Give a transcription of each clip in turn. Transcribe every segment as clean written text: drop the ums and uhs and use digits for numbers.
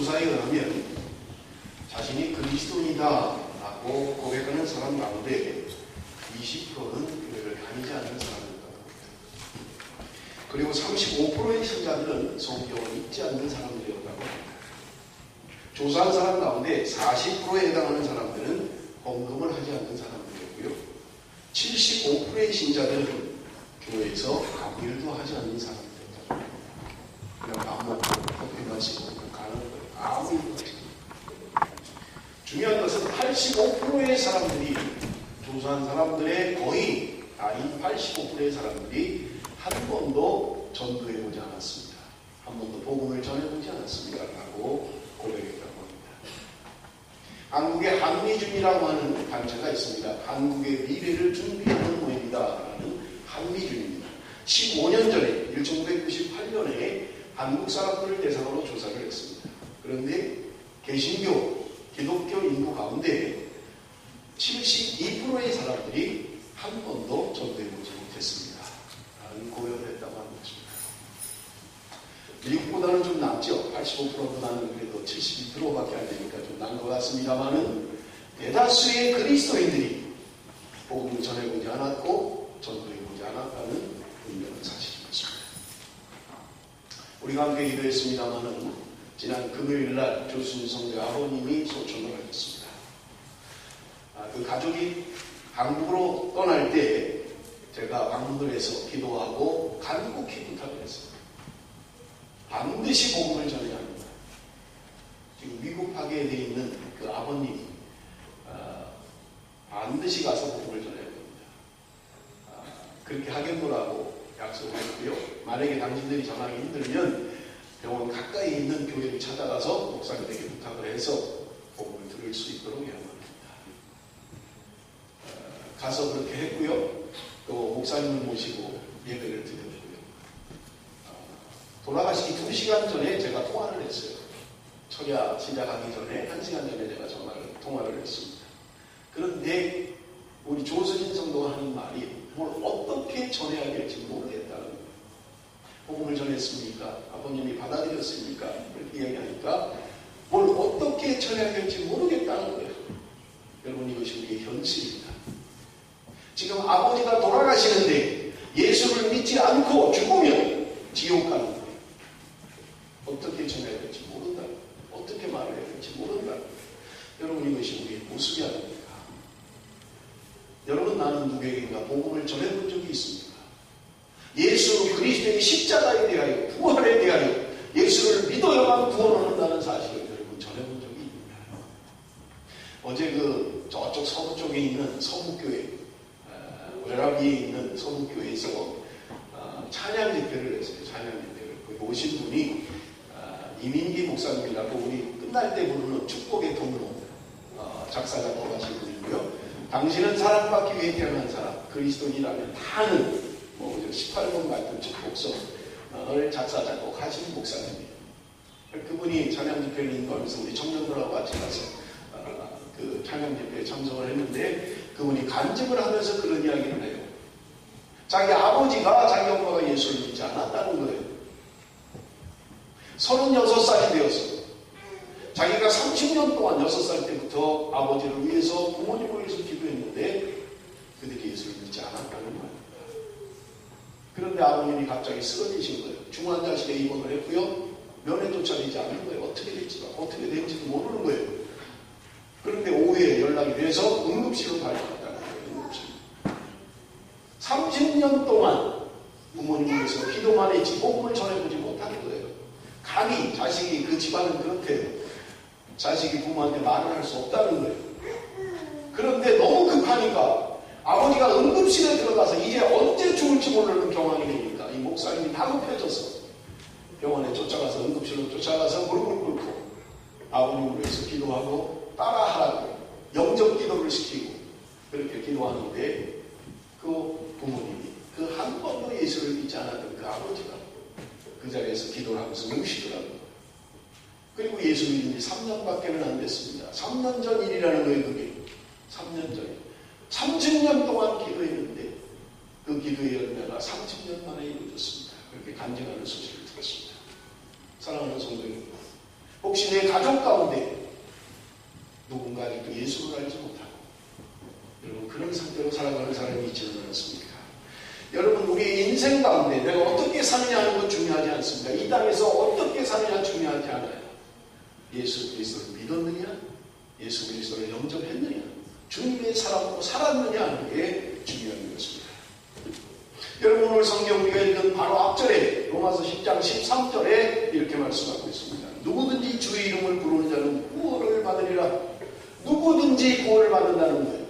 조사에 의하면 자신이 그리스도인이다라고 고백하는 사람 가운데 20%는 교회를 다니지 않는 사람이었다고 합니다. 그리고 35%의 신자들은 성경을 읽지 않는 사람들이었다고 합니다. 조사한 사람 가운데 40%에 해당하는 사람들은 헌금을 하지 않는 사람들이었고요. 75%의 신자들은 교회에서 아무 일도 하지 않는 사람들이었다고 합니다. 그냥 밥 먹고 커피 마시고 가는 거예요. 아무 일도 하지 않는. 중요한 것은 85%의 사람들이, 조사한 사람들의 거의 아닌 85%의 사람들이 한 번도 전도해보지 않았습니다. 한 번도 복음을 전해보지 않았습니다. 라고 고백했다고 합니다. 한국의 한미준이라고 하는 단체가 있습니다. 한국의 미래를 준비하는 모임이다라는 한미준입니다. 15년 전에 1998년에 한국 사람들을 대상으로 조사를 했습니다. 그런데 개신교, 기독교 인구 가운데 72%의 사람들이 한 번도 전도해보지 못했습니다. 라는 고백을 했다고 하는 것입니다. 미국보다는 좀 낫죠. 85%보다는 그래도 72%밖에 안 되니까 좀 난 것 같습니다만은 대다수의 그리스도인들이 복음을 전해보지 않았고 전도해보지 않았다는 분명한 사실인 것입니다. 우리가 함께 기도했습니다만은 지난 금요일날 조순 성대 아버님이 소천을 하셨습니다. 그 가족이 한국으로 떠날 때 제가 방문을 해서 기도하고 간곡히 부탁을 했습니다. 반드시 복음을 전해야 합니다. 지금 미국 파괴되어 있는 그 아버님이 반드시 가서 복음을 전해야 됩니다. 그렇게 하겠노라고 약속을 했고요. 만약에 당신들이 전하기 힘들면 병원 가까이 있는 교회를 찾아가서 목사님에게 부탁을 해서 복음을 들을 수 있도록 양호합니다. 가서 그렇게 했고요. 또 목사님을 모시고 예배를 드렸고요. 돌아가시기 2시간 전에 제가 통화를 했어요. 철야 시작하기 전에 1시간 전에 제가 통화를 했습니다. 그런데 우리 조수진 성도가 하는 말이 뭘 어떻게 전해야 될지 모르겠다는 거예요. 복음을 전했습니까? 아버님이 받아들였습니까? 이렇게 이야기하니까 뭘 어떻게 전해야 될지 모르겠다는 거예요. 여러분, 이것이 우리의 현실입니다. 지금 아버지가 돌아가시는데 예수를 믿지 않고 죽으면 지옥 가는 거예요. 어떻게 전해야 될지 모른다. 어떻게 말해야 될지 모른다. 여러분, 이것이 우리의 모습이 아닙니까? 여러분, 나는 누구에게인가 복음을 전해본 적이 있습니까? 예수 그리스도의 십자가에 대하여, 부활에 대하여 예수를 믿어야만 구원을 한다는 사실을 여러분 전해본 적이 있습니다. 어제 저쪽 서부 쪽에 있는 서부교회, 외라비에 있는 서부교회에서 찬양 집회를 했어요. 찬양 집회를. 거기 오신 분이 이민기 목사님이라고 우리 끝날 때 부르는 축복의 통로 작사 작곡하신 분이고요. 당신은 사랑받기 위해 태어난 사람, 그리스도인이라면 다 아는 18번 같은 축복성을 작사 작곡하신 목사님이에요. 그분이 찬양 집회를 인도하면서 우리 청년들하고 같이 가서 그 찬양 집회에 참석을 했는데 그분이 간증을 하면서 그런 이야기를 해요. 자기 아버지가 자기 엄마가 예수를 믿지 않았다는 거예요. 36살이 되었어요. 자기가 30년 동안 6살 때부터 아버지를 위해서, 부모님을 위해서 기도했는데 그들이 예수를 믿지 않았다는 거예요. 그런데 아버님이 갑자기 쓰러지신 거예요. 중환자실에 입원을 했고요. 면회조차 되지 않는 거예요. 어떻게 될지도 모르는 거예요. 그런데 오후에 연락이 돼서 응급실로 발령했다는 거예요. 응급실. 30년 동안 부모님을 위해서 기도만 했지 복음을 전해보지 못하는 거예요. 감히 자식이, 그 집안은 그렇대요. 자식이 부모한테 말을 할 수 없다는 거예요. 그런데 너무 급하니까 아버지가 응급실에 들어가서 이제 언제 죽을지 모르는 경황이 되니까 이 목사님이 다급해져서 병원에 쫓아가서, 응급실로 쫓아가서 무릎을 꿇고 아버님을 위해서 기도하고 따라하라고 영접 기도를 시키고 그렇게 기도하는데 그 부모님이 그 한 번도 예수를 믿지 않았던 그 아버지가 그 자리에서 기도를 하면서 우시더라고요. 그리고 예수 믿은 지 3년밖에는 안 됐습니다. 3년 전 일이라는 거예요, 그게. 3년 전에. 30년 동안 기도했는데 그 기도의 열매가 30년 만에 이루어졌습니다. 그렇게 간증하는 소식을 들었습니다. 사랑하는 성도 여러분, 혹시 내 가족 가운데 누군가 아직도 예수를 알지 못하고 여러분 그런 상태로 살아가는 사람이 있지는 않습니까? 여러분 우리의 인생 가운데 내가 어떻게 사느냐 하는 건 중요하지 않습니다. 이 땅에서 어떻게 사느냐 중요하지 않아요. 예수 그리스도를 믿었느냐, 예수 그리스도를 영접했느냐, 주님의 사랑으로 살았느냐 하는 게 중요한 것입니다. 여러분 오늘 성경 우리가 읽은 바로 앞절에 로마서 10장 13절에 이렇게 말씀하고 있습니다. 누구든지 주의 이름을 부르는 자는 구원을 받으리라. 누구든지 구원을 받는다는 거예요.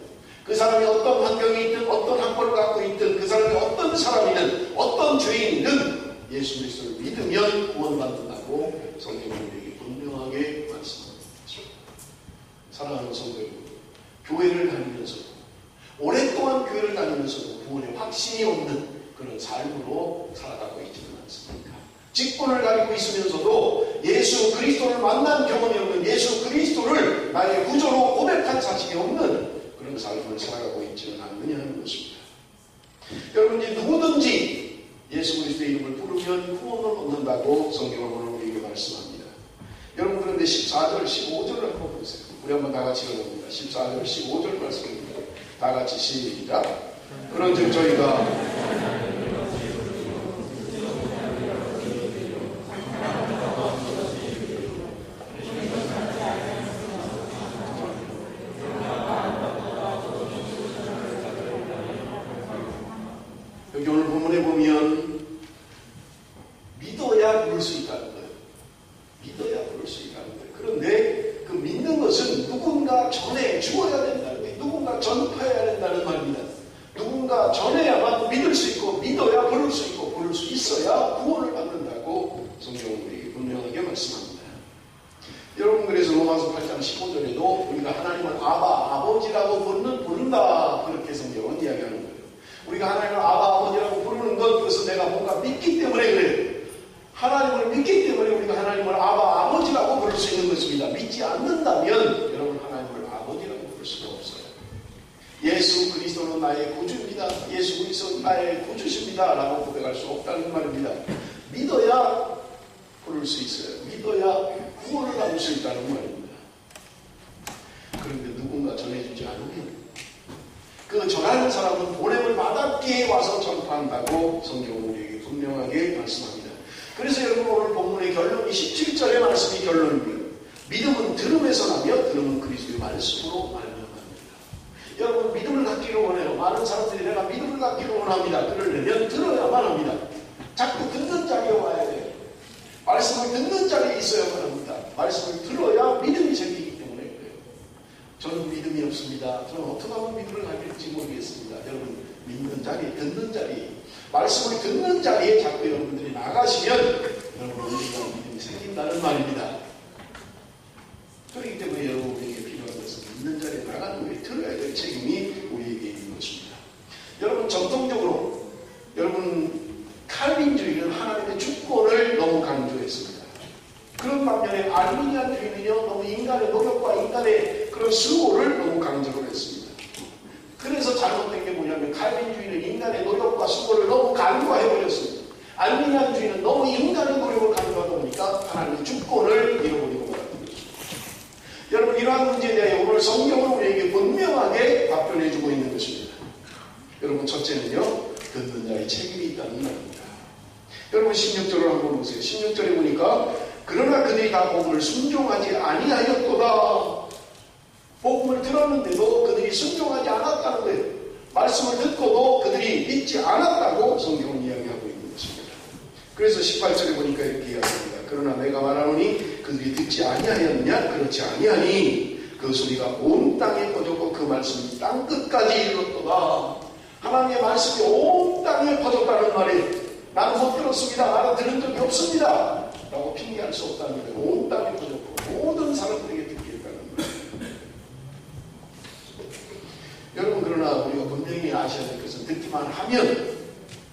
그 사람이 어떤 환경에 있든 어떤 학벌을 갖고 있든 그 사람이 어떤 사람이든 어떤 죄인이든 예수 그리스도를 믿으면 구원받는다고 성경은 우리에게 분명하게 말씀합니다. 사랑하는 성도 여러분, 교회를 다니면서도 오랫동안 교회를 다니면서도 구원에 확신이 없는 그런 삶으로 살아가고 있지는 않습니까? 직분을 가지고 있으면서도 예수 그리스도를 만난 경험이 없는, 예수 그리스도를 나의 구조로 고백한 사실이 없는 그런 삶을 살아가고 있지는 않느냐 하는 것입니다. 여러분 이제 누구든지 예수 그리스도의 이름을 부르면 구원을 얻는다고 성경은 오늘 우리에게 말씀합니다. 여러분 그런데 14절, 15절을 한번 보세요. 우리 한번 다 같이 읽어봅니다. 14절, 15절 말씀입니다. 다 같이 시작. 그런즉 저희가 여기 오늘 본문에 보면 믿어야 부를 수 있다는 거예요. 믿어야 부를 수 있다는 거예요. 그런데 그 믿는 것은 누군가 전에 주어야 된다는 거예요. 누군가 전파해야 된다는 말입니다. 누군가 전해야만 믿을 수 있고 믿어야 부를 수 있고 부를 수 있어야 구원을 받는다고 성경은 우리에게 분명하게 말씀합니다. 여러분 그래서 로마서 8장 15절에도 우리가 하나님을 아버지라고 부른다 그렇게 성경은 이야기하는 거예요. 우리가 하나님을 아버지라고 부르는 것, 그것은 내가 뭔가 믿기 때문에 그래요. 하나님을 믿기 때문에 우리가 하나님을 아버지라고 부를 수 있는 것입니다. 믿지 않는다면 여러분 하나님을 아버지라고 부를 수가 없어요. 예수 그리스도는 나의 구주입니다. 예수 그리스도는 나의 구주십니다. 라고 고백할 수 없다는 말입니다. 믿어야 부를 수 있어요. 믿어야 구원을 받을 수 있다는 말입니다. 그런데 누군가 전해주지 않으면 그 전하는 사람은 보냄을 받았기에 와서 전파한다고 성경은 우리에게 분명하게 말씀합니다. 그래서 여러분 오늘 본문의 결론이 17절의 말씀이 결론입니다. 믿음은 들음에서 나며 들음은 그리스도의 말씀으로 말미암습니다. 여러분 믿음을 갖기를 원해요. 많은 사람들이 내가 믿음을 갖기를 원합니다. 그러려면 들어야만 합니다. 자꾸 듣는 자리에 와야 돼요. 말씀을 듣는 자리에 있어야만 합니다. 말씀을 들어야 믿음이 생기기 때문에 그래요. 저는 믿음이 없습니다. 저는 어떻게 하면 믿음을 가질지 모르겠습니다. 여러분 믿는 자리에, 듣는 자리에, 말씀을 듣는 자리에 자꾸 여러분들이 나가시면 여러분 우리가 믿음이 생긴다는 말입니다. 그렇기 때문에 여러분에게 필요한 것은 믿는 자리에 나가는 거에 들어야 될 책임이 우리에게 있는 것입니다. 여러분 전통적으로 여러분 칼빈주의는 하나님의 주권을 너무 강조했습니다. 그런 반면에 알미니안주의는요 너무 인간의 노력과 인간의 그런 수고를 너무 강조를 했습니다. 그래서 잘못된 게 뭐냐면 칼빈주의는 인간의 노력과 수고를 너무 강조해버렸습니다. 알미니안주의는 너무 인간의 노력을 강조하다 보니까 하나님의 주권을 잃어버리고 말았던 것입니다. 여러분 이러한 문제에 대해 오늘 성경은 우리에게 분명하게 답변해주고 있는 것입니다. 여러분 첫째는요 듣는 자의 책임이 있다는 말입니다. 여러분 16절을 한번 보세요. 16절에 보니까 그러나 그들이 다 복음을 순종하지 아니하였도다. 복음을 들었는데도 그들이 순종하지 않았다는 거예요. 말씀을 듣고도 그들이 믿지 않았다고 성경은 이야기하고 있는 것입니다. 그래서 18절에 보니까 이렇게 이야기합니다. 그러나 내가 말하노니 그들이 듣지 아니하였느냐? 그렇지 아니하니 그 소리가 온 땅에 퍼졌고 그 말씀이 땅 끝까지 이르렀도다. 하나님의 말씀이 온 땅에 퍼졌다는 말이 나는 못 들었습니다. 나는 들은 적이 없습니다. 라고 핑계할 수 없다는 거예요. 온 땅에 퍼졌고 모든 사람들에게 듣게 했다는 거예요. 여러분 그러나 우리가 분명히 아셔야 될 것은 듣기만 하면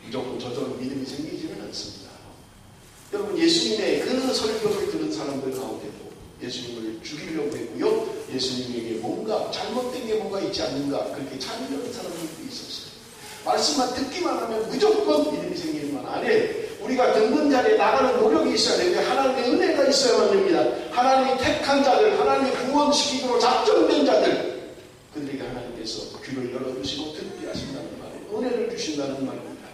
무조건 저절로 믿음이 생기지는 않습니다. 여러분 예수님의 그 설교를 들은 사람들 가운데도 예수님을 죽이려고 했고요. 예수님에게 뭔가 잘못된 게 뭔가 있지 않는가 그렇게 참여하는 사람들도 있었어요. 말씀만 듣기만 하면 무조건 믿음이 생기는 건 아니에요. 우리가 듣는 자리에 나가는 노력이 있어야 되는데 하나님의 은혜가 있어야만 됩니다. 하나님이 택한 자들, 하나님이 구원시키기로 작정된 자들, 그들에게 하나님께서 귀를 열어주시고 듣게 하신다는 말이에요. 은혜를 주신다는 말입니다.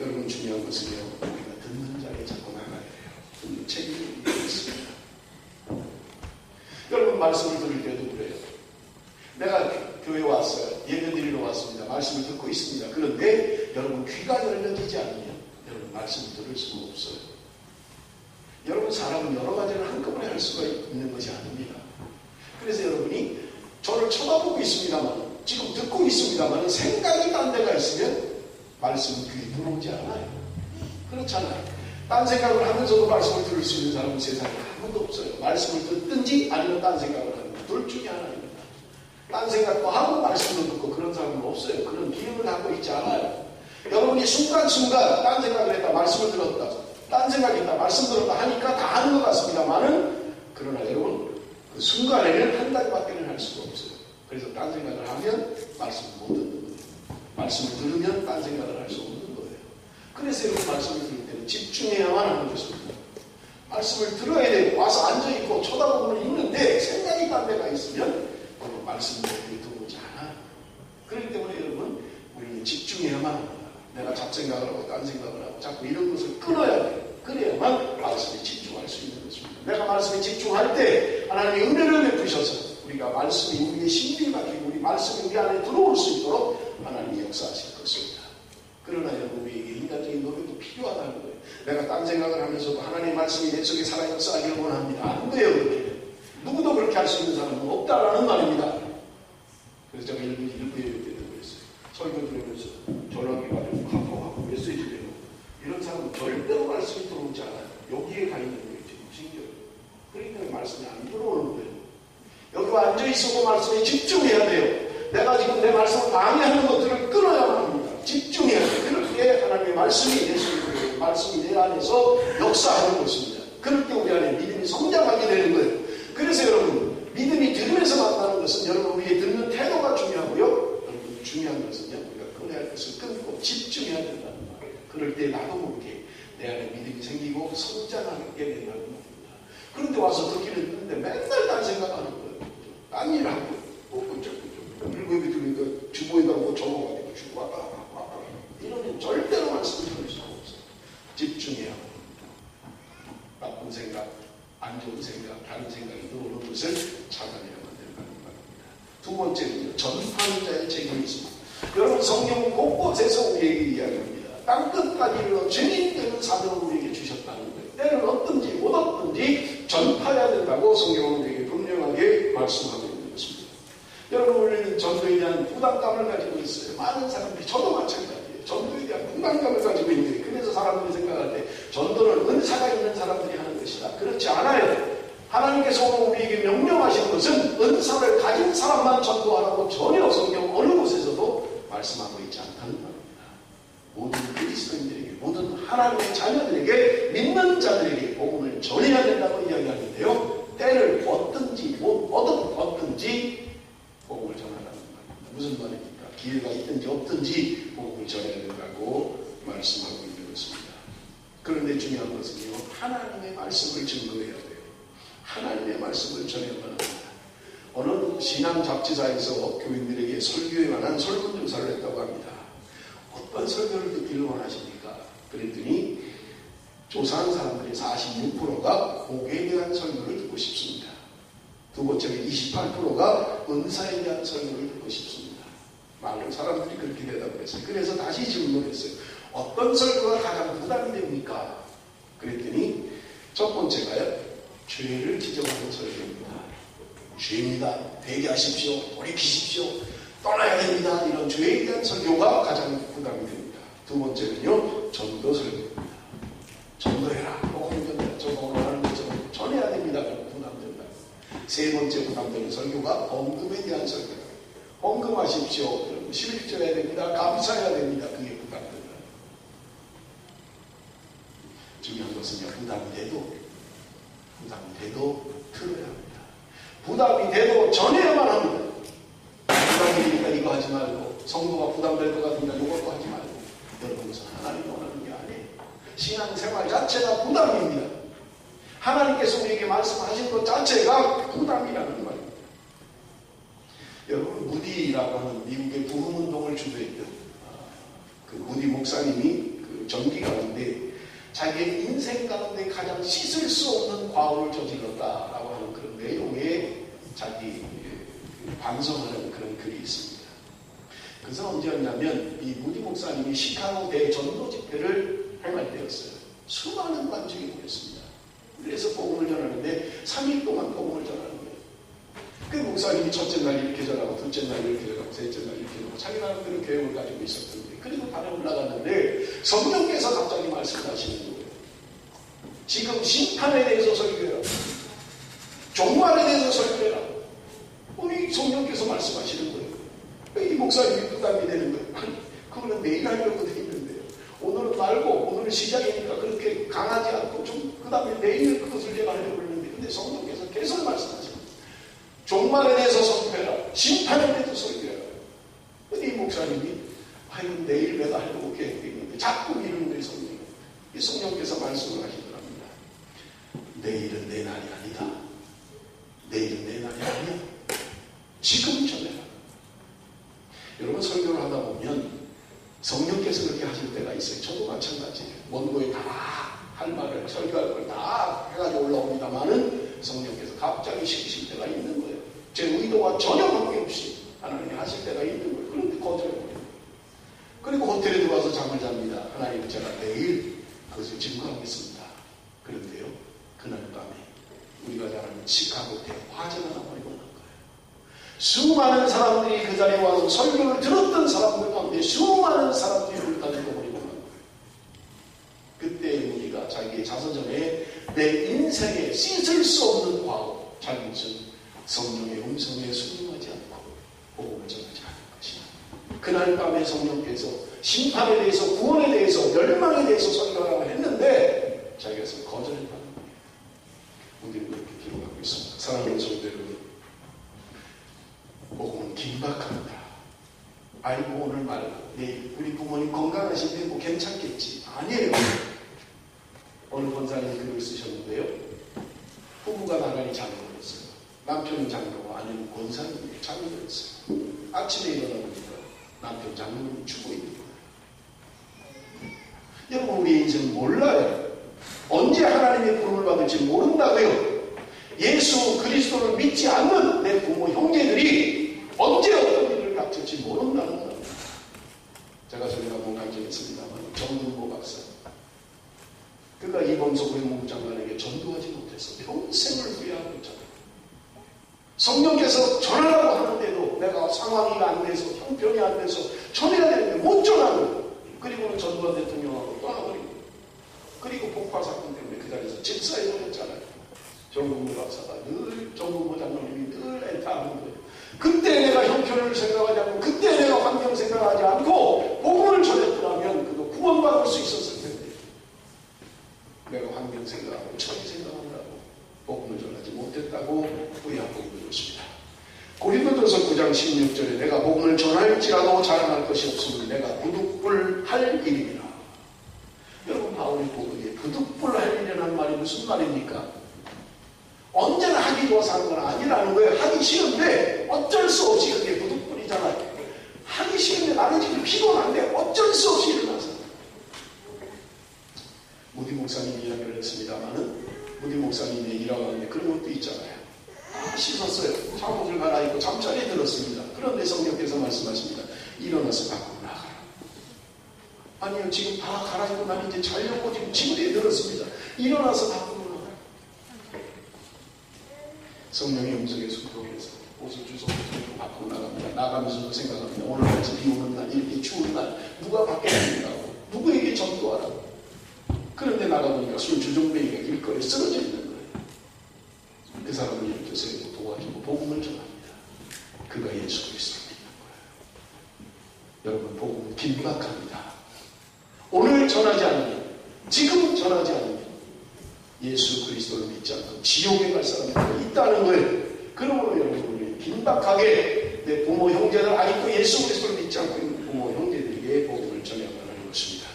여러분, 중요한 것은요, 우리가 듣는 자리에 자꾸 나가야 돼요. 듣는 책임이 있습니다. 여러분, 말씀을 들을 때도 그래요. 내가 교회 왔어요. 예배드리러 왔습니다. 말씀을 듣고 있습니다. 그런데 여러분, 귀가 열려지지 않으면 여러분, 말씀을 들을 수가 없어요. 여러분, 사람은 여러 가지를 한꺼번에 할 수가 있는 것이 아닙니다. 그래서 여러분이 저를 쳐다보고 있습니다만, 지금 듣고 있습니다만 생각이 딴 데가 있으면 말씀은 귀에 들어오지 않아요. 그렇잖아요. 딴 생각을 하면서도 말씀을 들을 수 있는 사람은 세상에 아무도 없어요. 말씀을 듣든지 아니면 딴 생각을 하는 둘 중에 하나입니다. 딴 생각도 하고 말씀도 듣고 그런 사람은 없어요. 그런 기능을 갖고 있지 않아요. 여러분이 순간순간 딴 생각을 했다, 말씀을 들었다, 딴 생각했다, 말씀 들었다 하니까 다 하는 것 같습니다만은, 그러나 여러분, 그 순간에는 한 가지밖에는 할 수가 없어요. 그래서 딴 생각을 하면 말씀을 못 듣는 거예요. 말씀을 들으면 딴 생각을 할 수 없는 거예요. 그래서 여러분, 말씀을 들을 때는 집중해야만 하는 것입니다. 말씀을 들어야 돼요. 와서 앉아있고 쳐다보고는 있는데 생각이 딴 데가 있으면 말씀이 들어오지 않아요. 그렇기 때문에 여러분, 우리는 집중해야만 합니다. 내가 잡생각을 하고 딴 생각을 하고 자꾸 이런 것을 끊어야 돼요. 그래야만 말씀에 집중할 수 있는 것입니다. 내가 말씀에 집중할 때 하나님의 은혜를 베푸셔서 우리가 말씀이 우리의 심리에 박히고 우리 말씀이 우리 안에 들어올 수 있도록 하나님이 역사하실 것입니다. 그러나 여러분, 우리에게 인간적인 노력도 필요하다는 거예요. 내가 딴 생각을 하면서도 하나님의 말씀이 내 속에 살아 역사하기를 원합니다. 안 돼요, 그렇게. 누구도 그렇게 할 수 있는 사람은 없다라는 말입니다. 그래서 제가 일부 예배 때도 그랬어요. 설교 들으면서 전화기 가지고 카톡하고 메시지 내고 이런 사람은 절대로 말씀이 들어오지 않아요. 여기에 가 있는 거예요. 지금 신기해요. 그러니까 말씀이 안 들어오는 거예요. 여기 앉아있어도 말씀에 집중해야 돼요. 내가 지금 내 말씀을 방해하는 것들을 끊어야만 합니다. 집중해야 돼요. 그럴 때 하나님의 말씀이 내 속에 들어오고 말씀이 내 안에서 역사하는 것입니다. 그럴 때 우리 안에 믿음이 성장하게 되는 거예요. 그래서 여러분, 믿음이 들으면서 만나는 것은 여러분, 우리의 듣는 태도가 중요하고요. 여러분, 중요한 것은요, 우리가 끊어야 할 것을 끊고 집중해야 된다는 말이에요. 그럴 때 나도 모르게 내 안에 믿음이 생기고 성장하게 된다는 말입니다. 그런데 와서 듣기는 듣는데 맨날 딴 생각하는 거예요. 딴 일하고 그리고 여기 들으니까 주보에다 뭐 적어가지고 주고 왔다 이러면 절대로 말씀을 들을 수가 없어요. 집중해야 합니다. 나쁜 생각, 안 좋은 생각, 다른 생각이 들어오는 것을 찾아내야만 된다는 말입니다. 두 번째는요, 전파하는 자의 책임이 있습니다. 여러분, 성경은 곳곳에서 우리에게 이야기합니다. 땅끝까지 이르러 증인 되는 사명을 우리에게 주셨다는 거예요. 때는 어떤지 못 어떤지 전파해야 된다고 성경은 우리에게 분명하게 말씀하고 있는 것입니다. 여러분, 우리는 전도에 대한 부담감을 가지고 있어요. 많은 사람들이, 저도 마찬가지예요. 전도에 대한 부담감을 가지고 있는데, 그래서 사람들이 생각할 때 전도는 은사가 있는 사람들이 하는 것이다. 그렇지 않아요. 하나님께서 오늘 우리에게 명령하신 것은 은사를 가진 사람만 전도하라고 전혀 성경 어느 곳에서도 말씀하고 있지 않다는 겁니다. 모든 그리스도인들에게, 모든 하나님의 자녀들에게, 믿는 자들에게 복음을 전해야 된다고 이야기하는데요, 때를 얻든지 못 얻든지 복음을 전하라는 말입니다. 무슨 말입니까? 기회가 있든지 없든지 복음을 전해야 된다고 말씀하고 있는 것입니다. 그런데 중요한 것은요, 하나님의 말씀을 증거해야 돼요. 하나님의 말씀을 전해야만 합니다. 어느 신앙 잡지사에서 교인들에게 설교에 관한 설문조사를 했다고 합니다. 어떤 설교를 듣기를 원하십니까? 그랬더니 조사한 사람들의 46%가 복에 대한 설교를 듣고 싶습니다. 두 번째는 28%가 은사에 대한 설교를 듣고 싶습니다. 많은 사람들이 그렇게 대답을 했어요. 그래서 다시 질문했어요. 어떤 설교가 가장 부담이 됩니까? 그랬더니 첫 번째가요, 죄를 지적하는 설교입니다. 죄입니다. 회개하십시오. 돌이키십시오. 떠나야 됩니다. 이런 죄에 대한 설교가 가장 부담이 됩니다. 두 번째는요, 전도 설교입니다. 전도해라. 복음을 저거 하는 것처럼 전해야 됩니다. 부담된다. 세 번째 부담되는 설교가 헌금에 대한 설교입니다. 헌금하십시오. 11조 해야 됩니다. 감사해야 됩니다. 그게 부담된다. 중요한 것은요, 부담이 돼도 들어야 합니다. 부담이 돼도 전해야만 합니다. 부담이 되니까 이거 하지 말고, 성도가 부담될 것 같으니까 이것도 하지 말고, 여러분, 그것은 하나님이 원하는 게 아니에요. 신앙생활 자체가 부담입니다. 하나님께서 우리에게 말씀하신 것 자체가 부담이라는 말입니다. 여러분, 무디라고 하는 미국의 부흥운동을 주도했던 그 무디 목사님이 그 전기 가운데 자기의 인생 가운데 가장 씻을 수 없는 과오를 저질렀다라고 하는 그런 내용의 자기 반성하는 그런 글이 있습니다. 그래서 언제였냐면 이 무디 목사님이 시카고 대전도 집회를 행할 때였어요. 수많은 관중이 모였습니다. 그래서 복음을 전하는데 3일 동안 복음을 전하는 거예요. 그 목사님이 첫째 날 이렇게 전하고 둘째 날 이렇게 전하고 셋째 날 이렇게 전하고 자기 나름대로 계획을 가지고 있었던데 그리고 달에 올라갔는데 성령께서 갑자기 말씀하시는 거예요. 지금 심판에 대해서 설교해라. 종말에 대해서 설교해라. 우리 성령께서 말씀하시는 거예요. 이 목사님이 부담이 되는 거예요. 아니, 그거는 내일 하려고 돼 있는데요. 오늘은 말고 오늘은 시작이니까 그렇게 강하지 않고 좀 그 다음에 내일 그것을 제가 하려고 했는데 근데 성령께서 계속 말씀하시는 거예요. 종말에 대해서 설교해라. 심판에 대해서 설교해라. 근데 이 목사님이 아유 내일 내가 하려고 계획되어 있는데 자꾸 미루는 거예요. 성령이. 이 성령께서 말씀을 하시더랍니다. 내일은 내 날이 아니다. 내일은 내 날이 아니야. 지금 전해라. 여러분 설교를 하다 보면 성령께서 그렇게 하실 때가 있어요. 저도 마찬가지예요. 원고에 다 할 말을 설교할 걸 다 해가지고 올라옵니다만은 성령께서 갑자기 시키실 때가 있는 거예요. 제 의도와 전혀 관계없이 하나님이 하실 때가 있는 거예요. 그런데 거절해버려요. 그리고 호텔에 들어와서 잠을 잡니다. 하나님 제가 내일 그것을 증거하겠습니다. 그런데요 그날 밤에 우리가 잘 아는 시카고 대 화재가 나버리고 난 거예요. 수많은 사람들이 그 자리에 와서 설교를 들었던 사람들 가운데 수많은 사람들이 불타는 거 버리고 난 거예요. 그때 우리가 자기의 자서전에 내 인생에 씻을 수 없는 과오, 잘못은 성령의 음성에 순응하지 않고 복음을 전하지 않은 것이다. 그날 밤에 성령께서 심판에 대해서, 구원에 대해서, 멸망에 대해서 설교하라고 했는데 자기가 거절했다는 거예요. 우리는 그렇게 기록하고 있습니다. 사랑하는 성도 여러분, 복음은 긴박합니다. 아이고 오늘 말고 내일 우리 부모님 건강하신데 뭐 괜찮겠지. 아니에요. 어느 권사님이 글을 쓰셨는데요. 부부가 나란히 잠이 들었어요. 남편은 장로고 아내는 권사님이 잠이 들었어요. 아침에 일어나 보니까 남편 장로님이 죽어 있는 거예요. 여러분 우리 인생은 몰라요. 언제 하나님의 부름을 받을지 모른다고요. 예수 그리스도를 믿지 않는 내 부모 형제들이 언제 어떤 일을 닥칠지 모른다는 겁니다. 제가 전에 한번 강조했습니다만 정근보 박사 그가 이범석 외무부 장관에게 전도하지 못해서 평생을 후회하고 있잖아요. 성령께서 전하라고 하는데도 내가 상황이 안 돼서 형편이 안 돼서 전해야 되는데 못 전하고 그리고는 전두환 대통령하고 떠나버리고 그리고 폭파 사건 때문에 그 자리에서 집사에 오셨잖아요. 정근보 박사가 늘 정근보 장관님이 늘 애타하는 거예요. 그때 내가 형편을 생각하지 않고 그때 내가 환경 생각하지 않고 복음을 전했더라면 그거 구원받을 수 있었을 텐데 내가 환경 생각하고 처리 생각하느라고 복음을 전하지 못했다고 후회하고 있는 것입니다. 고린도전서 9장 16절에 내가 복음을 전할지라도 자랑할 것이 없으면 내가 부득불할 일이니라. 여러분 바울이 보기에 부득불할 일이라는 말이 무슨 말입니까? 언제나 하기 좋아서 하는 건 아니라는 거예요. 하기 싫은데 어쩔 수 없이 그게 부득불이잖아요. 하기 싫은데 나는 지금 피곤한데 어쩔 수 없이 일어나서 무디 목사님이 이야기를 했습니다마는 무디 목사님의 일하고 하는데 그런 것도 있잖아요. 씻었어요. 잠옷을 갈아입고 잠자리에 들었습니다. 그런데 성령께서 말씀하십니다. 일어나서 밖으로 나가라. 아니요 지금 다 갈아입고 난 이제 자려고 지금 침대에 들었습니다. 일어나서 밖으로 나가라. 성령의 음성에 순종해서 옷을 주워 밖으로 나갑니다. 나가면서도 생각합니다. 오늘같이 비 오는 날 이렇게 추운 날 누가 밖에 나간다고 누구에게 전도하라고. 그런데 나가보니까 술주정뱅이가 길거리에 쓰러져 있는 거예요. 그 사람을 이렇게 세우고 도와주고 복음을 전합니다. 그가 예수 그리스도를 믿는 거예요. 여러분 복음은 긴박합니다. 오늘 전하지 않으면 지금 전하지 않으면 예수 그리스도를 믿지 않고 지옥에 갈 사람들이 있다는 거예요. 그러므로 여러분 우리 긴박하게 내 부모 형제들 아직도 예수 그리스도를 믿지 않고 있는 부모 형제들에게 복음을 전해야 하는 것입니다.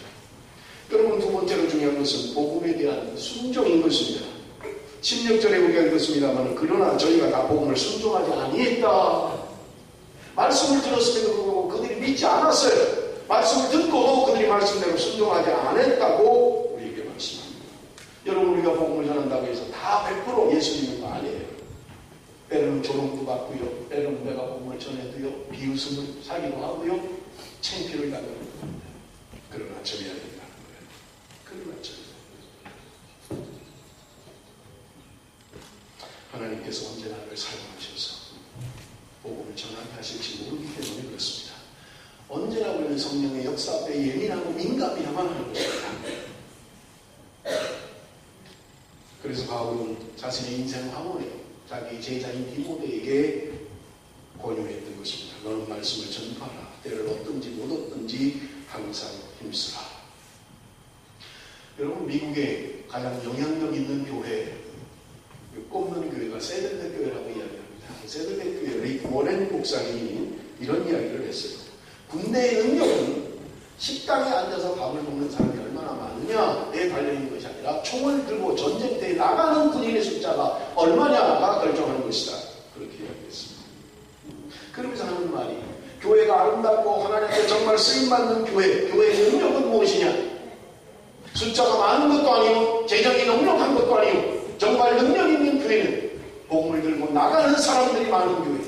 여러분 두 번째로 중요한 중요한 것은 복음에 대한 순종인 것입니다. 16절에 우리가 읽었습니다만 그러나 저희가 다 복음을 순종하지 아니했다. 말씀을 들었음에도 불구하고 그들이 믿지 않았어요. 말씀을 듣고도 그들이 말씀대로 순종하지 않았다고 우리에게 말씀합니다. 여러분, 우리가 복음을 전한다고 해서 다 100% 예수 믿는 거 아니에요. 때로는 조롱도 받고요, 때로는 내가 복음을 전해도요 비웃음을 사기도 하고요, 창피를 당하고, 그러나 전해야 된다는 거예요. 그러나 전해야 된다. 하나님께서 언제나 나를 사용하셔서 복음을 전하게 하실지 모르기 때문에 그렇습니다. 언제나 우리는 성령의 역사 앞에 예민하고 민감해야만 하는 것입니다. 그래서 바울은 자신의 인생 황혼에 자기 제자인 디모데에게 권유했던 것입니다. 너는 말씀을 전파하라. 때를 얻든지 못 얻든지 항상 힘쓰라. 여러분, 미국의 가장 영향력 있는 교회, 꼽는 교회가 세들백 교회라고 이야기합니다. 세들백 교회 리크 워렌 목사님이 이런 이야기를 했어요. 군대의 능력은 식당에 앉아서 밥을 먹는 사람이 얼마나 많으냐에 달려있는 것이 아니라 총을 들고 전쟁터에 나가는 군인의 숫자가 얼마냐가 결정하는 것이다. 그렇게 이야기했습니다. 그러면서 하는 말이, 교회가 아름답고 하나님께 정말 쓰임받는 교회의 능력은 무엇이냐? 숫자가 많은 것도 아니고 재정이 넉넉한 것도 아니고 정말 능력 있는 교회는 복음을 들고 나가는 사람들이 많은 교회,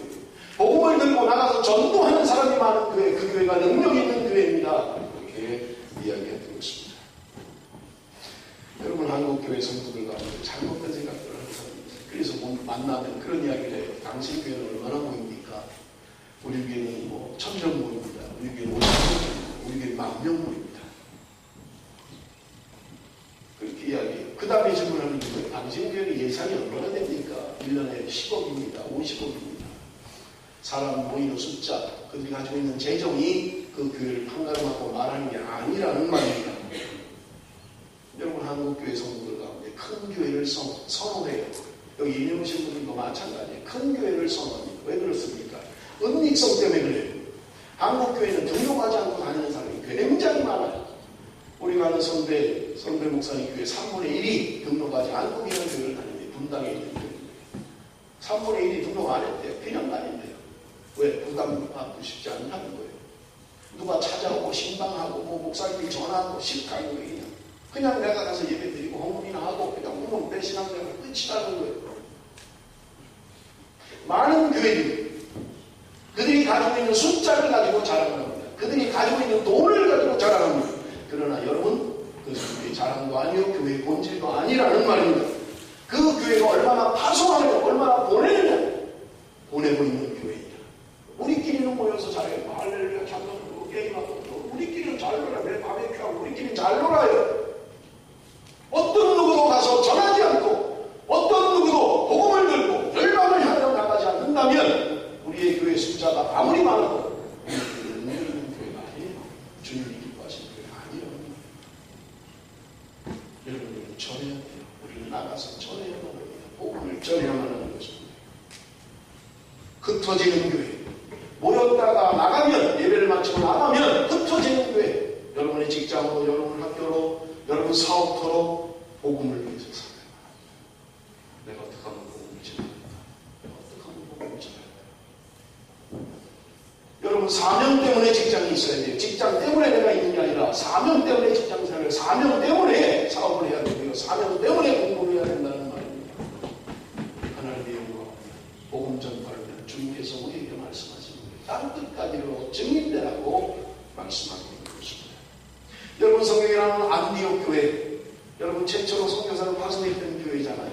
복음을 들고 나가서 전도하는 사람이 많은 교회, 그 교회가 능력 있는 교회입니다. 그렇게 이야기했던 것입니다. 여러분, 한국교회 성도들 가운데 잘못된 생각들을 하는 사람입니다. 그래서 만나면 그런 이야기를 해요. 당신 교회는 얼마나 모입니까? 우리 교회는 1000명 모입니다. 우리 교회는 50명, 우리 교회는 10,000명 모입니다. 그렇게 이야기해요. 그 다음에 질문하는 거예요. 당신 교회는 예산이 얼마나 됩니까? 1년에 10억입니다. 50억입니다. 사람 모이는 숫자, 그들이 가지고 있는 재정이 그 교회를 판가름하고 말하는 게 아니라는 말입니다. 여러분, 한국교회 성도들 가운데 큰 교회를 선호해요. 여기 이민 오신 분들도 마찬가지예요. 큰 교회를 선호합니다. 왜 그렇습니까? 은닉성 때문에 그래요. 한국교회는 등록하지 않고 다니는 사람이 굉장히 많아요. 우리가 아는 선배 목사님 교회 3분의 1이 등록하지 않고 그냥 교회를 다니는데, 분당에 있는 교회 3분의 1이 등록 안 했대요. 그냥 다닌대요. 왜? 부담 받고 싶지 않다는 거예요. 누가 찾아오고 신방하고 목사님이 전화하고 싫다는 거예요. 그냥 내가 가서 예배 드리고 헌금이나 하고 그냥 우문 배신하면 끝이라는 거예요. 많은 교회들이 그들이 가지고 있는 숫자를 가지고 자랑합니다. 그들이 가지고 있는 돈을 가지고 자랑합니다. 그러나 여러분, 그것은 자랑도 아니요 교회의 본질도 아니라는 말입니다. 그 교회가 얼마나 파송하느냐, 얼마나 보내고 있는 교회이냐. 우리끼리는 모여서 잘해요. 할렐루야 찬송하고 게임하고 우리끼리는 잘 놀아요. 내 바베큐하고 우리끼리는 잘 놀아요. 어떤 누구도 가서 전하지 않고 어떤 누구도 복음을 들고 열방을 향하여 나가지 않는다면 우리의 교회 숫자가 아무리 많아도 우리는 능력 있는 교회가 아니에요. 주님이 기뻐하시는 교회가 아니에요. 여러분, 전해야 돼요. 우리는 나가서 전해야만 합니다. 복음을 전해야만 하는 것입니다. 흩어지는 교회, 모였다가 나가면, 예배를 마치고 나가면 흩어지는 교회, 여러분의 직장으로, 여러분 학교로, 여러분 사업터로 복음을 위해서 살아요. 내가 어떻게 하면 복음을 전할까? 내가 어떻게 하면 복음을 전할까? 여러분, 사명 때문에 직장이 있어야 돼요. 직장 때문에 내가 있는 게 아니라 사명 때문에 직장 생활을, 사명 때문에 사업을 해야 되고요. 사명 때문에 공부를 해야 된다는 말입니다. 하나님의 영광, 복음 전파를 위한 주님께서 우리에게 말씀하시는 거예요. 땅 끝까지로 증인되라고 말씀하고 있는 것입니다. 여러분, 성경이라는 안디옥 교회, 여러분 최초로 선교사를 파송했던 교회잖아요.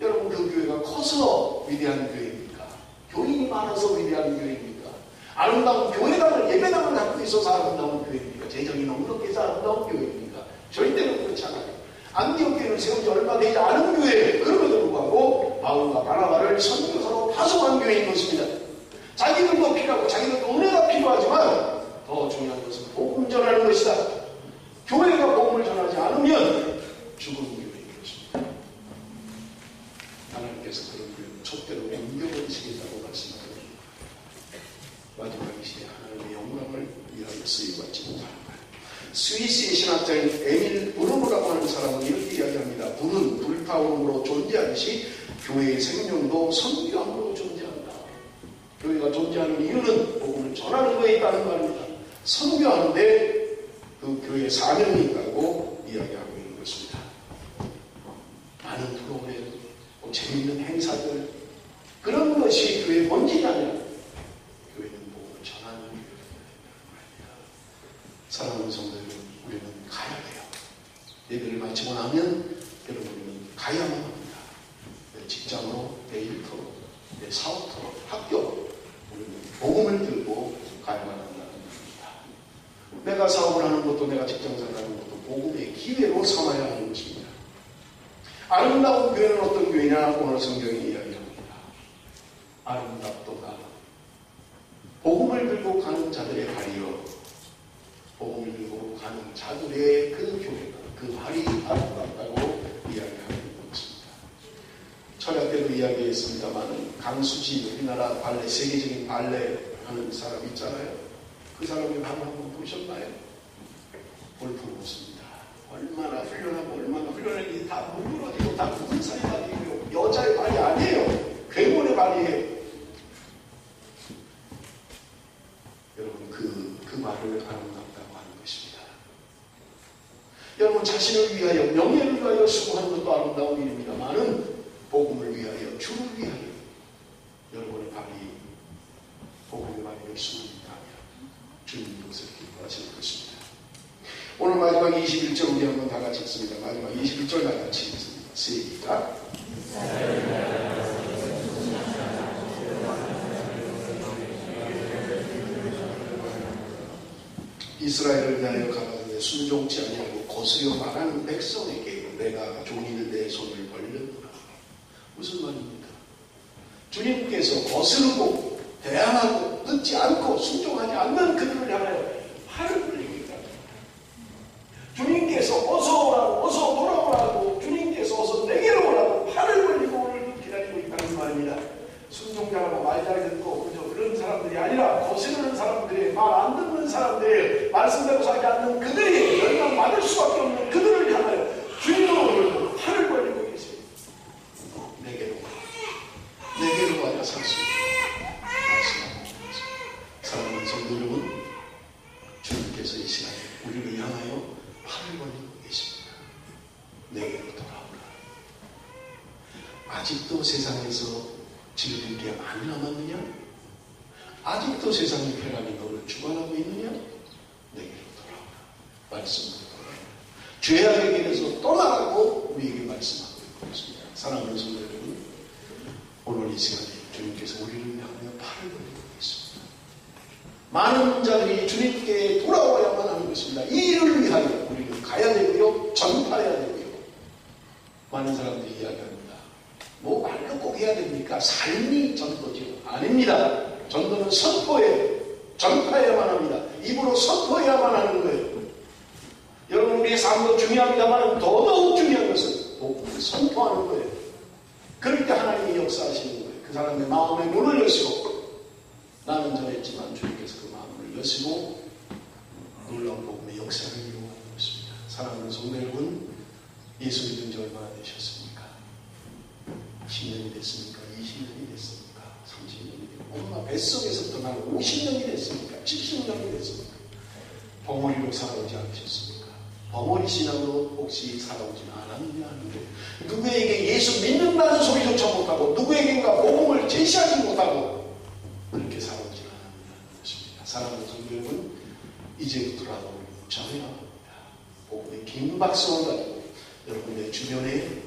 여러분, 그 교회가 커서 위대한 교회입니까? 교인이 많아서 위대한 교회입니까? 아름다운 교회당을, 예배당을 갖고 있어서 아름다운 교회입니까? 재정이 넉넉해서 아름다운 교회입니까? 절대로 그렇지 않아요. 안디옥 교회는 세운 지 얼마 되지 않은 교회예요. 그럼에도 불구하고 바울과 바나바를 선교사로 파송한 교회인 것입니다. 자기들도 필요하고 자기들도 은혜가 필요하지만 더 중요한 것은 복음 전하는 것이다. 교회가 복음을 전하지 않으면 죽은 교회인 것입니다. 하나님께서 그런 교회를 촛대로 옮겨버리시겠다고 말씀하십니다. 마지막 이 시대에 하나님의 영광을 위하여 쓰임받지 못하는 거예요. 스위스의 신학자인 에밀 브루노라고 하는 사람은 이렇게 이야기합니다. 불은 불타오름으로 존재하듯이 교회의 생명도 선교함으로 존재한다. 교회가 존재하는 이유는 복음을 전하는 것에 있다는 말입니다. 선교하는데 그 교회의 사명이 있다고 이야기하고 있는 것입니다. 많은 프로그램, 재미있는 행사들, 그런 것이 교회의 본질이 아니라 교회는 복음을 전하는 교회입니다. 사랑하는 성도 여러분, 우리는 가야 돼요. 예배를 마치고 나면 여러분은 가야만 합니다. 내 직장으로, 내 일터로, 내 사업터로, 학교로 우리는 복음을 들고 가야만 한다는 겁니다. 내가 사업을 하는 것도 내가 직장생활 하는 것도 복음의 기회로 삼아야 하는 것입니다. 아름다운 교회는 어떤 교회냐? 오늘 성경이 이야기합니다. 아름답도다. 복음을 들고 가는 자들의 발이요. 복음을 들고 가는 자들의 그 교회가, 그 발이 아름답다고 이야기하는 것입니다. 철학 때도 이야기했습니다만 강수지, 우리나라 발레, 세계적인 발레 하는 사람 있잖아요. 그 사람의 발을 한번 보셨나요? 볼품없습니다. 얼마나 훌륭하고 얼마나 훌륭한지 다 무너지고 다 묵은 사이 발이에요. 여자의 발이 아니에요. 괴물의 발이에요. 여러분 그 발을 아름답다고 하는 것입니다. 여러분 자신을 위하여 명예를 위하여 수고하는 것도 아름다운 일입니다만은 복음을 위하여 주를 위하여 여러분의 발이 복음의 발이 될 수 있다면 주님이 그것을 기뻐하실 것입니다. 오늘 마지막 21절 우리 한번 다 같이 읽습니다. 마지막 21절 다 같이 읽습니다. 시작. 이스라엘을 위하여 가라사대 순종치 아니하고 거스려 말하는 백성에게 내가 종일 내 손을 벌렸노라. 무슨 말입니까? 주님께서 거스르고 대항하고 듣지 않고 순종하지 않는 그들을 향하여 팔을 벌리고 있다. 주님께서 어서 오라고, 어서 돌아오라고, 주님께서 어서 내게로 오라고 팔을 벌리고 오늘 기다리고 있다는 말입니다. 순종자라고 말 잘 듣고 그저 그런 사람들이 아니라 거스르는 사람들이, 말 안 듣는 사람들이, 말씀대로 살지 않는 그들이 멸망받을 수밖에 없는 그들을 향하여 주님으로 팔을 벌리고 계세요. 내게로 와야 살 수 있다 말씀하고 있습니다. 사랑하는 성도 여러분, 주님께서 이 시간에 우리를 향하여 팔을 벌리고 계십니다. 내게로 돌아오라. 아직도 세상에서 즐길 게 많이 남았느냐? 아직도 세상의 쾌락이 너를 주관하고 있느냐? 내게로 돌아오라. 말씀으로 돌아오라. 죄악의 길에서 떠나라고 우리에게 말씀하고 있습니다. 사랑하는 성도 여러분, 오늘 이 시간에 주님께서 우리를 향하여 팔을 벌리고 있습니다. 많은 자들이 주님께 돌아와야만 하는 것입니다. 이 일을 위하여 우리는 가야 되고요, 전파해야 되고요. 많은 사람들이 이야기합니다. 뭐 말로 꼭 해야 됩니까? 삶이 전도죠. 아닙니다. 전도는 선포예요. 전파해야만 합니다. 입으로 선포해야만 하는 거예요. 여러분, 우리의 삶도 중요합니다만 더더욱 중요한 것은 복음을 선포하는 거예요. 그럴 때 하나님이 역사하시는 거예요. 그 사람의 마음의 문을 여시고, 나는 전했지만 주님께서 그 마음을 여시고 놀라운 복음의 역사를 이루어가는 것입니다. 사랑하는 성도 여러분, 예수 믿은 지 얼마나 되셨습니까? 10년이 됐습니까? 20년이 됐습니까? 30년이 됐습니까? 엄마 뱃속에서부터 난 50년이 됐습니까? 70년이 됐습니까? 벙어리로 살아오지 않으셨습니까? 벙어리 신앙으로 혹시 살아오지는 않았느냐 하는데, 누구에게 예수 믿는다는 소리조차 못하고 누구에게인가 복음을 제시하지 못하고 그렇게 살아오지는 않았느냐는 것입니다. 사랑하는 성도 여러분, 이제부터라도 정해야 합니다. 복음의 긴 박수를 가지고 여러분의 주변에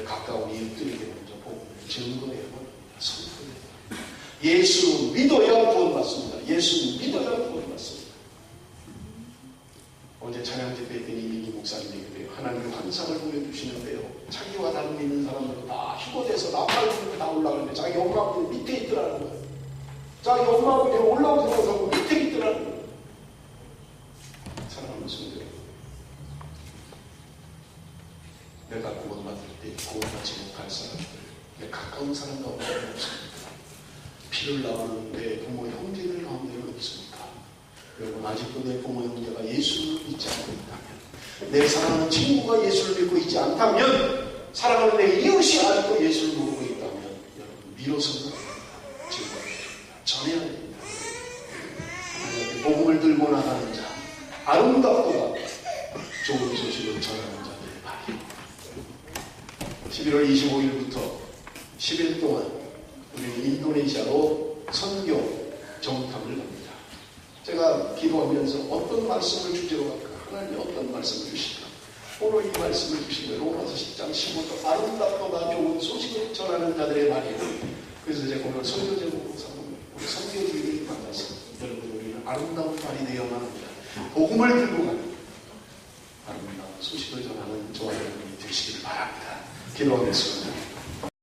가까운 이웃들에게 먼저 복음을 증거해야 합니다. 선포해야 합니다. 예수 믿어야 구원받습니다. 예수 믿어야 구원받습니다. 어제 찬양 집회 때 이민기 목사님이 그래요. 하나님의 환상을 보여주시는데요. 자기와 다른 믿는 사람들은 다 휴거돼서 나팔 다 올라가는데 자기 엄마 아버지 밑에 있더라는 거예요. 자기 엄마 아버지 올라오지 못하고 밑에 있더라는 거예요. 사랑하는 성도 여러분, 내가 구원받을 때 구원받지 못할 사람들, 내 가까운 사람 가운데는 없습니까? 피를 낳았는데 부모 형제들 가운데는 없습니까? 여러분 아직도 내 부모 형제가 예수를 믿지 않고 있다면, 내 사랑하는 친구가 예수를 믿고 있지 않다면, 사랑하는 내 이웃이 아직도 예수를 모르고 있다면 여러분 밀어서는 지금 전해야 됩니다. 하나님의 복음을 들고 나가는 자, 아름답도다 좋은 소식을 전하는 자들의 말이에요. 11월 25일부터 10일 동안 우리는 인도네시아로 선교 정탐을 갑니다. 제가 기도하면서 어떤 말씀을 주제로 할까? 하나님 어떤 말씀을 주실까? 오늘 이 말씀을 주신 거예요. 로마서 10장 15절 아름답도다 좋은 소식을 전하는 자들의 말이에요. 그래서 제가 오늘 선교 제목으로 삼은 우리 선교주의를 만나서 여러분 우리는 아름다운 말이 되어야 합니다. 복음을 들고 가는 아름다운 소식을 전하는 저와 여러분이 되시기를 바랍니다. 기도하겠습니다.